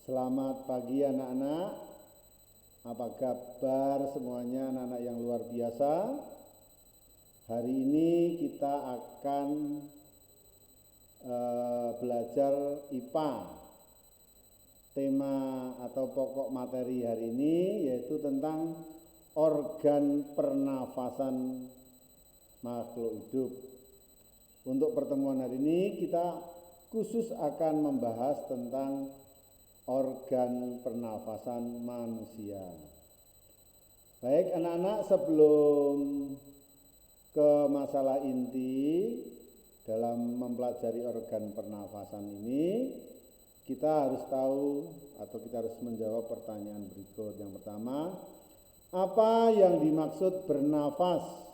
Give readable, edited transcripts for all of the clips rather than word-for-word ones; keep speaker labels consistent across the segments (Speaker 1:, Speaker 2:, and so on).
Speaker 1: Selamat pagi anak-anak. Apa kabar semuanya anak-anak yang luar biasa? Hari ini kita akan belajar IPA. Tema atau pokok materi hari ini yaitu tentang organ pernafasan makhluk hidup. Untuk pertemuan hari ini kita khusus akan membahas tentang organ pernafasan manusia. Baik anak-anak, sebelum ke masalah inti dalam mempelajari organ pernafasan ini, kita harus tahu atau kita harus menjawab pertanyaan berikut. Yang pertama, apa yang dimaksud bernafas?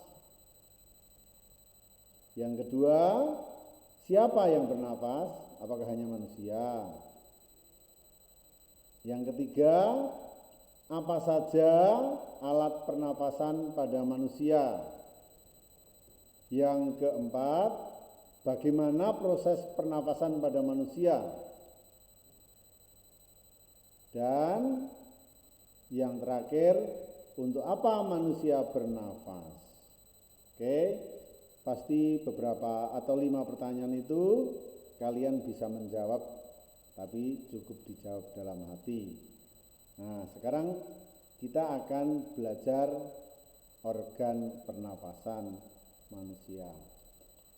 Speaker 1: Yang kedua, siapa yang bernafas? Apakah hanya manusia? Yang ketiga, apa saja alat pernafasan pada manusia? Yang keempat, bagaimana proses pernafasan pada manusia? Dan yang terakhir, untuk apa manusia bernafas? Oke, pasti beberapa atau 5 pertanyaan itu kalian bisa menjawab, tapi cukup dijawab dalam hati. Nah, sekarang kita akan belajar organ pernapasan manusia.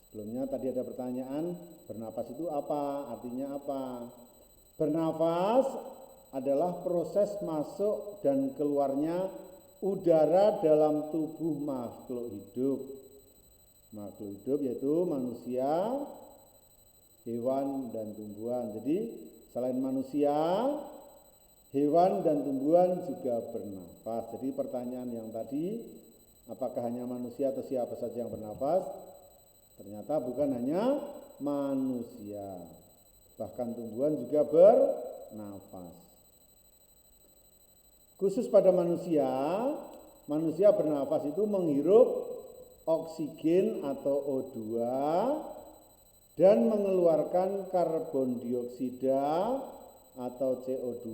Speaker 1: Sebelumnya tadi ada pertanyaan, bernapas itu apa? Artinya apa? Bernapas adalah proses masuk dan keluarnya udara dalam tubuh makhluk hidup. Makhluk hidup yaitu manusia, hewan dan tumbuhan. Jadi selain manusia, hewan dan tumbuhan juga bernafas. Jadi pertanyaan yang tadi, apakah hanya manusia atau siapa saja yang bernafas? Ternyata bukan hanya manusia, bahkan tumbuhan juga bernafas. Khusus pada manusia, manusia bernafas itu menghirup oksigen atau O2 dan mengeluarkan karbon dioksida atau CO2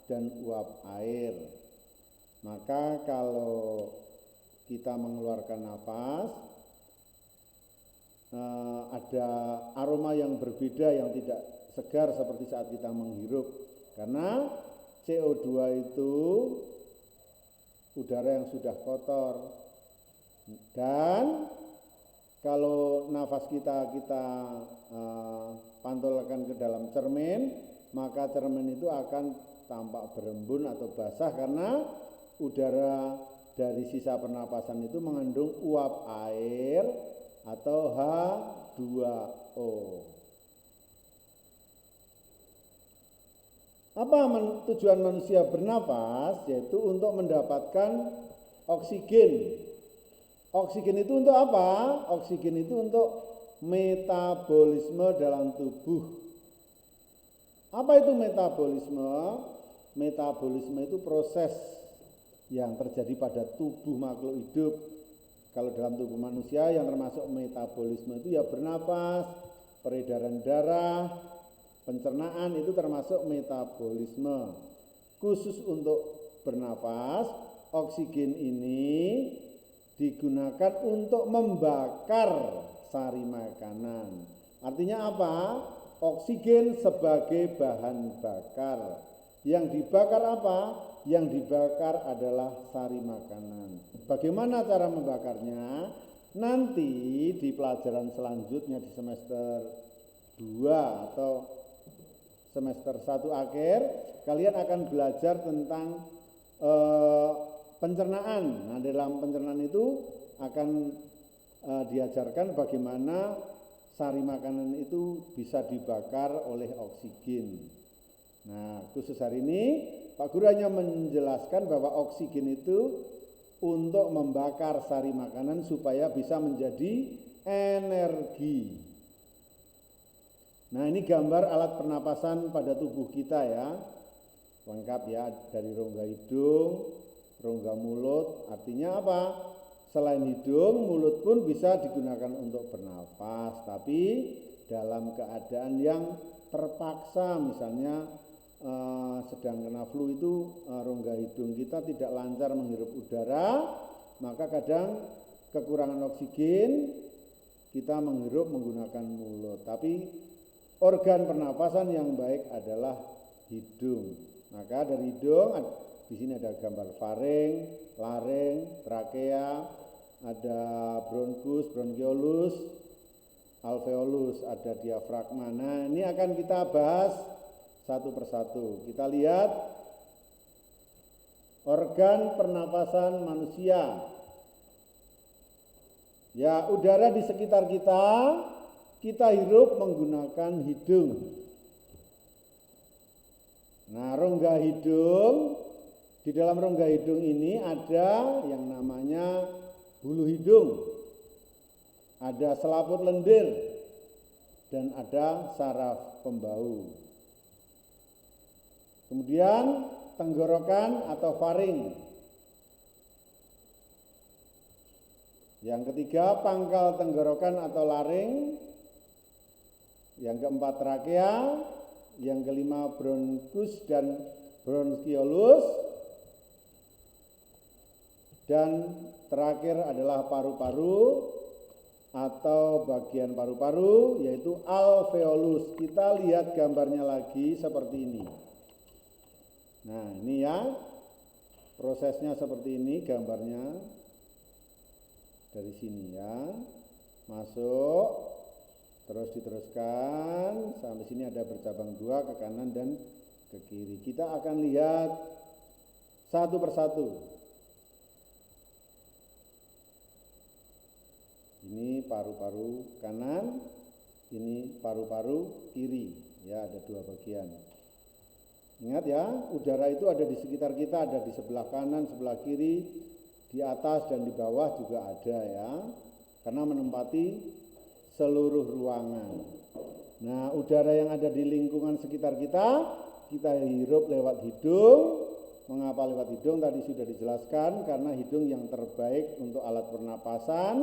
Speaker 1: dan uap air. Maka kalau kita mengeluarkan napas, ada aroma yang berbeda yang tidak segar seperti saat kita menghirup. Karena CO2 itu udara yang sudah kotor. Dan kalau nafas kita pantulkan ke dalam cermin, maka cermin itu akan tampak berembun atau basah karena udara dari sisa pernapasan itu mengandung uap air atau H2O. Apa tujuan manusia bernafas? Yaitu untuk mendapatkan oksigen. Oksigen itu untuk apa? Oksigen itu untuk metabolisme dalam tubuh. Apa itu metabolisme? Metabolisme itu proses yang terjadi pada tubuh makhluk hidup. Kalau dalam tubuh manusia yang termasuk metabolisme itu ya bernafas, peredaran darah, pencernaan itu termasuk metabolisme. Khusus untuk bernafas, oksigen ini digunakan untuk membakar sari makanan. Artinya apa? Oksigen sebagai bahan bakar. Yang dibakar apa? Yang dibakar adalah sari makanan. Bagaimana cara membakarnya? Nanti di pelajaran selanjutnya di semester 2 atau semester 1 akhir, kalian akan belajar tentang pencernaan. Nah, dalam pencernaan itu akan diajarkan bagaimana sari makanan itu bisa dibakar oleh oksigen. Nah, khusus hari ini Pak Guru hanya menjelaskan bahwa oksigen itu untuk membakar sari makanan supaya bisa menjadi energi. Nah, ini gambar alat pernapasan pada tubuh kita ya. Lengkap ya, dari rongga hidung, rongga mulut. Artinya apa? Selain hidung, mulut pun bisa digunakan untuk bernafas, tapi dalam keadaan yang terpaksa, misalnya sedang kena flu itu rongga hidung kita tidak lancar menghirup udara, maka kadang kekurangan oksigen kita menghirup menggunakan mulut. Tapi organ pernapasan yang baik adalah hidung. Maka dari hidung di sini ada gambar faring, lareng, trakea, ada bronkus, bronkiolus, alveolus, ada diafragma. Nah, ini akan kita bahas satu persatu. Kita lihat organ pernapasan manusia. Ya, udara di sekitar kita hirup menggunakan hidung. Nah, rongga hidung, di dalam rongga hidung ini ada yang namanya bulu hidung, ada selaput lendir, dan ada saraf pembau. Kemudian tenggorokan atau faring. Yang ketiga pangkal tenggorokan atau laring. Yang keempat trakea. Yang kelima bronkus dan bronkiolus. Dan terakhir adalah paru-paru atau bagian paru-paru, yaitu alveolus. Kita lihat gambarnya lagi seperti ini. Nah, ini ya, prosesnya seperti ini gambarnya. Dari sini ya, masuk, terus diteruskan, sampai sini ada bercabang dua ke kanan dan ke kiri. Kita akan lihat satu persatu. Ini paru-paru kanan, ini paru-paru kiri, ya ada dua bagian. Ingat ya, udara itu ada di sekitar kita, ada di sebelah kanan, sebelah kiri, di atas dan di bawah juga ada ya, karena menempati seluruh ruangan. Nah, udara yang ada di lingkungan sekitar kita hirup lewat hidung. Mengapa lewat hidung? Tadi sudah dijelaskan, karena hidung yang terbaik untuk alat pernapasan.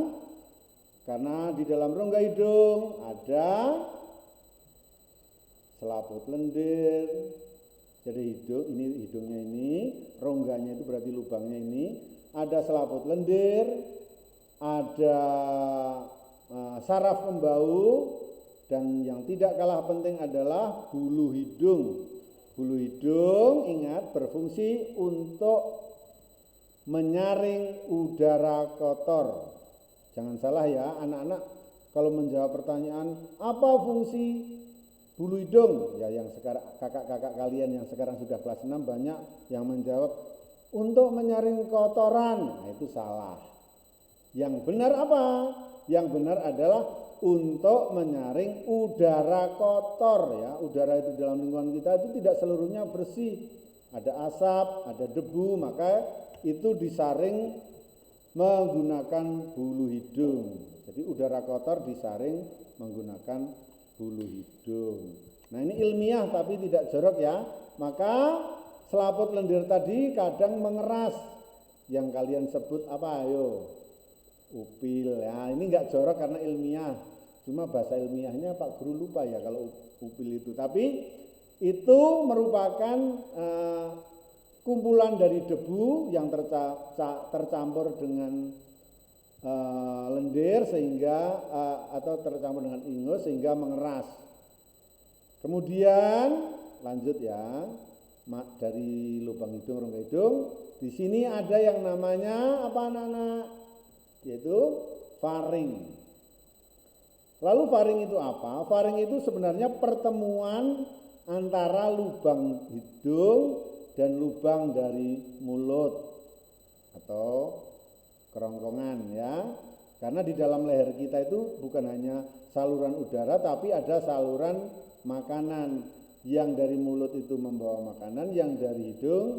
Speaker 1: Karena di dalam rongga hidung ada selaput lendir. Jadi hidungnya ini, rongganya itu berarti lubangnya ini, ada selaput lendir, ada saraf pembau, dan yang tidak kalah penting adalah bulu hidung. Bulu hidung ingat berfungsi untuk menyaring udara kotor. Jangan salah ya anak-anak, kalau menjawab pertanyaan apa fungsi bulu hidung, ya yang sekarang kakak-kakak kalian yang sekarang sudah kelas 6 banyak yang menjawab untuk menyaring kotoran. Nah, itu salah. Yang benar apa? Yang benar adalah untuk menyaring udara kotor ya. Udara itu dalam lingkungan kita itu tidak seluruhnya bersih. Ada asap, ada debu, maka itu disaring menggunakan bulu hidung. Jadi udara kotor disaring menggunakan bulu hidung. Nah, ini ilmiah tapi tidak jorok ya. Maka selaput lendir tadi kadang mengeras. Yang kalian sebut apa? Ayo. Upil. Ya, ini enggak jorok karena ilmiah. Cuma bahasa ilmiahnya Pak Guru lupa ya kalau upil itu. Tapi itu merupakan kumpulan dari debu yang tercampur dengan lendir sehingga atau tercampur dengan ingus sehingga mengeras. Kemudian lanjut ya, dari lubang hidung, rongga hidung, di sini ada yang namanya apa anak-anak? Yaitu faring. Lalu faring itu apa? Faring itu sebenarnya pertemuan antara lubang hidung dan lubang dari mulut atau kerongkongan ya. Karena di dalam leher kita itu bukan hanya saluran udara tapi ada saluran makanan. Yang dari mulut itu membawa makanan, yang dari hidung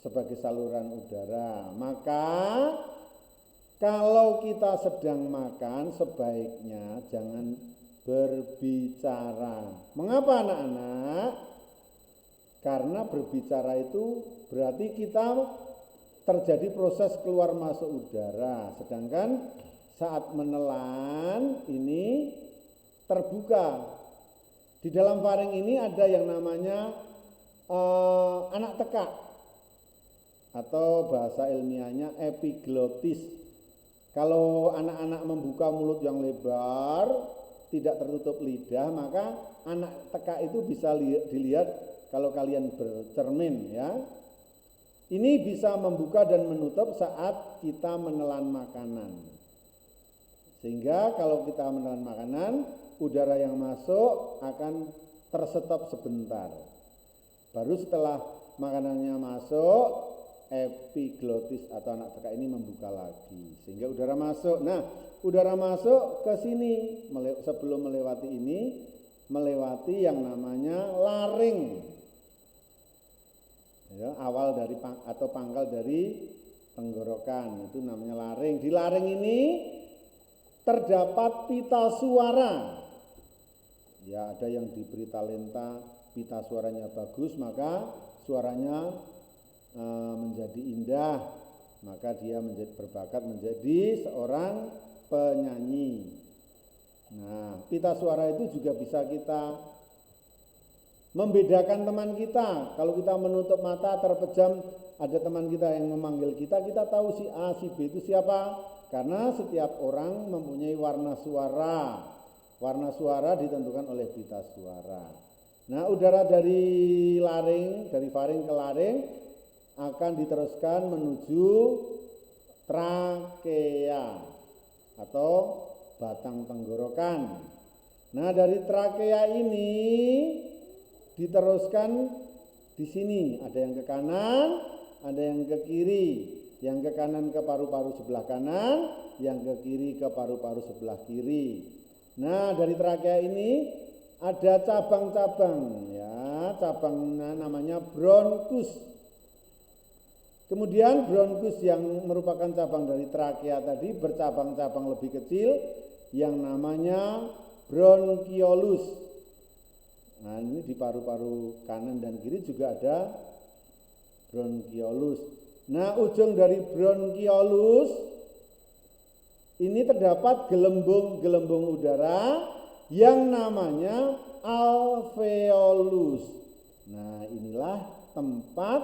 Speaker 1: sebagai saluran udara. Maka kalau kita sedang makan sebaiknya jangan berbicara. Mengapa anak-anak? Karena berbicara itu berarti kita terjadi proses keluar masuk udara, sedangkan saat menelan ini terbuka. Di dalam faring ini ada yang namanya anak tekak atau bahasa ilmiahnya epiglotis. Kalau anak-anak membuka mulut yang lebar, tidak tertutup lidah, maka anak tekak itu bisa dilihat kalau kalian bercermin ya. Ini bisa membuka dan menutup saat kita menelan makanan. Sehingga kalau kita menelan makanan, udara yang masuk akan tersetop sebentar. Baru setelah makanannya masuk, epiglotis atau anak tekak ini membuka lagi sehingga udara masuk. Nah, udara masuk ke sini sebelum melewati ini, melewati yang namanya laring. Ya, awal dari atau pangkal dari tenggorokan itu namanya laring. Di laring ini terdapat pita suara. Ya, ada yang diberi talenta pita suaranya bagus, maka suaranya menjadi indah, maka dia berbakat menjadi seorang penyanyi. Nah, pita suara itu juga bisa kita membedakan teman kita. Kalau kita menutup mata terpejam, ada teman kita yang memanggil kita, kita tahu si A, si B itu siapa. Karena setiap orang mempunyai warna suara. Warna suara ditentukan oleh pita suara. Nah, udara dari laring, dari faring ke laring akan diteruskan menuju trakea atau batang tenggorokan. Nah, dari trakea ini diteruskan di sini, ada yang ke kanan, ada yang ke kiri. Yang ke kanan ke paru-paru sebelah kanan, yang ke kiri ke paru-paru sebelah kiri. Nah, dari trakea ini ada cabang-cabang ya, cabangnya namanya bronkus. Kemudian bronkus yang merupakan cabang dari trakea tadi bercabang-cabang lebih kecil yang namanya bronkiolus. Nah, ini di paru-paru kanan dan kiri juga ada bronkiolus. Nah, ujung dari bronkiolus ini terdapat gelembung-gelembung udara yang namanya alveolus. Nah, inilah tempat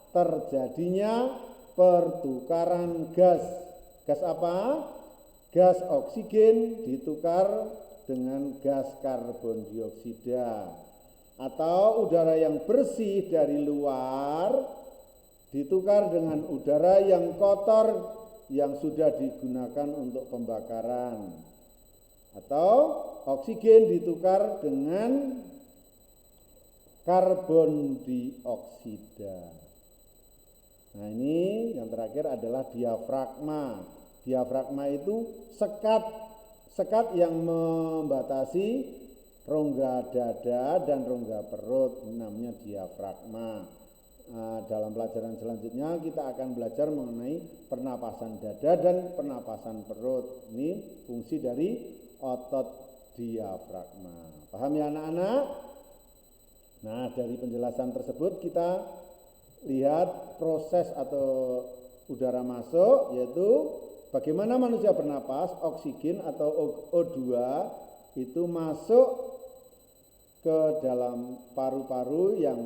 Speaker 1: terjadinya pertukaran gas. Gas apa? Gas oksigen ditukar dengan gas karbon dioksida. Atau udara yang bersih dari luar ditukar dengan udara yang kotor yang sudah digunakan untuk pembakaran. Atau oksigen ditukar dengan karbon dioksida. Nah, ini yang terakhir adalah diafragma. Diafragma itu sekat yang membatasi rongga dada dan rongga perut, ini namanya diafragma. Dalam pelajaran selanjutnya kita akan belajar mengenai pernapasan dada dan pernapasan perut. Ini fungsi dari otot diafragma. Paham ya anak-anak? Nah, dari penjelasan tersebut kita lihat proses atau udara masuk, yaitu bagaimana manusia bernapas, oksigen atau O2 itu masuk ke dalam paru-paru yang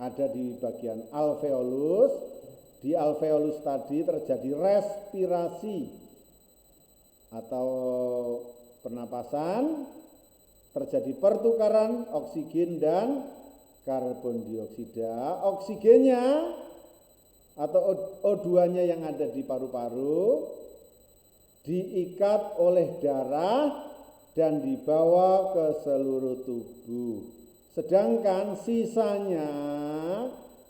Speaker 1: ada di bagian alveolus. Di alveolus tadi terjadi respirasi atau pernapasan, terjadi pertukaran oksigen dan karbon dioksida. Oksigennya atau O2-nya yang ada di paru-paru diikat oleh darah dan dibawa ke seluruh tubuh. Sedangkan sisanya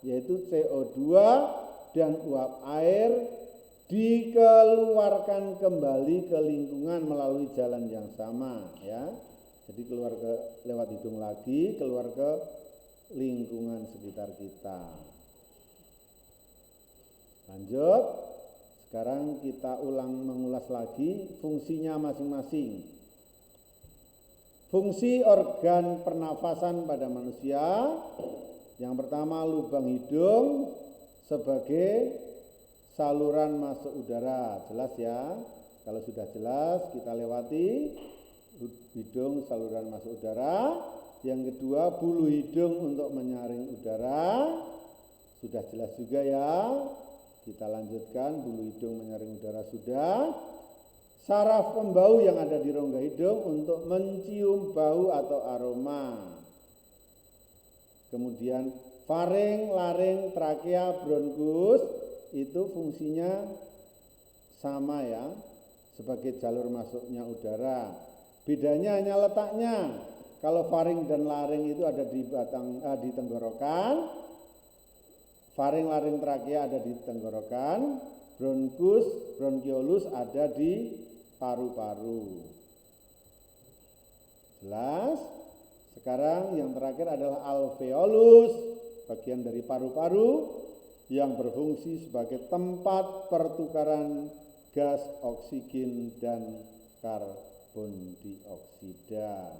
Speaker 1: yaitu CO2 dan uap air dikeluarkan kembali ke lingkungan melalui jalan yang sama ya. Jadi keluar lewat hidung lagi, keluar ke lingkungan sekitar kita. Lanjut. Sekarang kita mengulas lagi fungsinya masing-masing. Fungsi organ pernafasan pada manusia, yang pertama lubang hidung sebagai saluran masuk udara. Jelas ya? Kalau sudah jelas kita lewati. hidung saluran masuk udara. Yang kedua, bulu hidung untuk menyaring udara. Sudah jelas juga ya. Kita lanjutkan, bulu hidung menyaring udara sudah. Saraf pembau yang ada di rongga hidung untuk mencium bau atau aroma. Kemudian faring, laring, trakea, bronkus itu fungsinya sama ya, sebagai jalur masuknya udara. Bedanya hanya letaknya. Kalau faring dan laring itu ada di tenggorokan, faring, laring, trakea ada di tenggorokan, bronkus, bronkiolus ada di paru-paru. Jelas? Sekarang yang terakhir adalah alveolus, bagian dari paru-paru yang berfungsi sebagai tempat pertukaran gas oksigen dan karbon dioksida.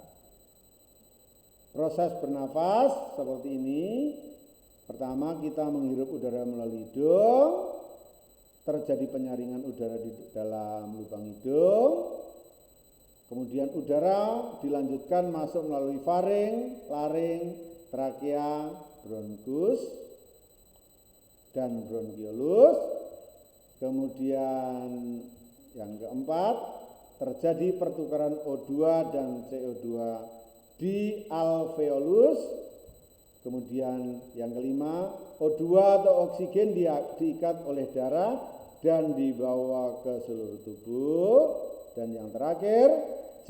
Speaker 1: Proses bernafas seperti ini. Pertama kita menghirup udara melalui hidung, terjadi penyaringan udara di dalam lubang hidung. Kemudian udara dilanjutkan masuk melalui faring, laring, trakea, bronkus, dan bronkiolus. Kemudian yang keempat, terjadi pertukaran O2 dan CO2 di alveolus. Kemudian yang kelima, O2 atau oksigen diikat oleh darah dan dibawa ke seluruh tubuh. Dan yang terakhir,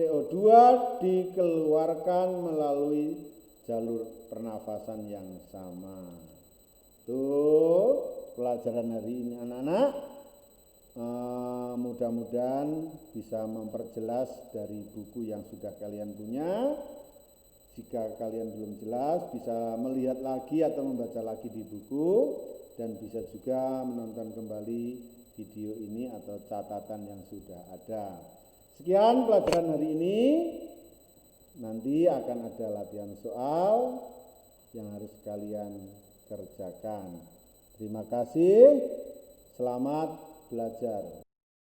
Speaker 1: CO2 dikeluarkan melalui jalur pernafasan yang sama. Tuh pelajaran hari ini anak-anak, mudah-mudahan bisa memperjelas dari buku yang sudah kalian punya. Jika kalian belum jelas, bisa melihat lagi atau membaca lagi di buku, dan bisa juga menonton kembali video ini atau catatan yang sudah ada. Sekian pelajaran hari ini. Nanti akan ada latihan soal yang harus kalian kerjakan. Terima kasih. Selamat belajar.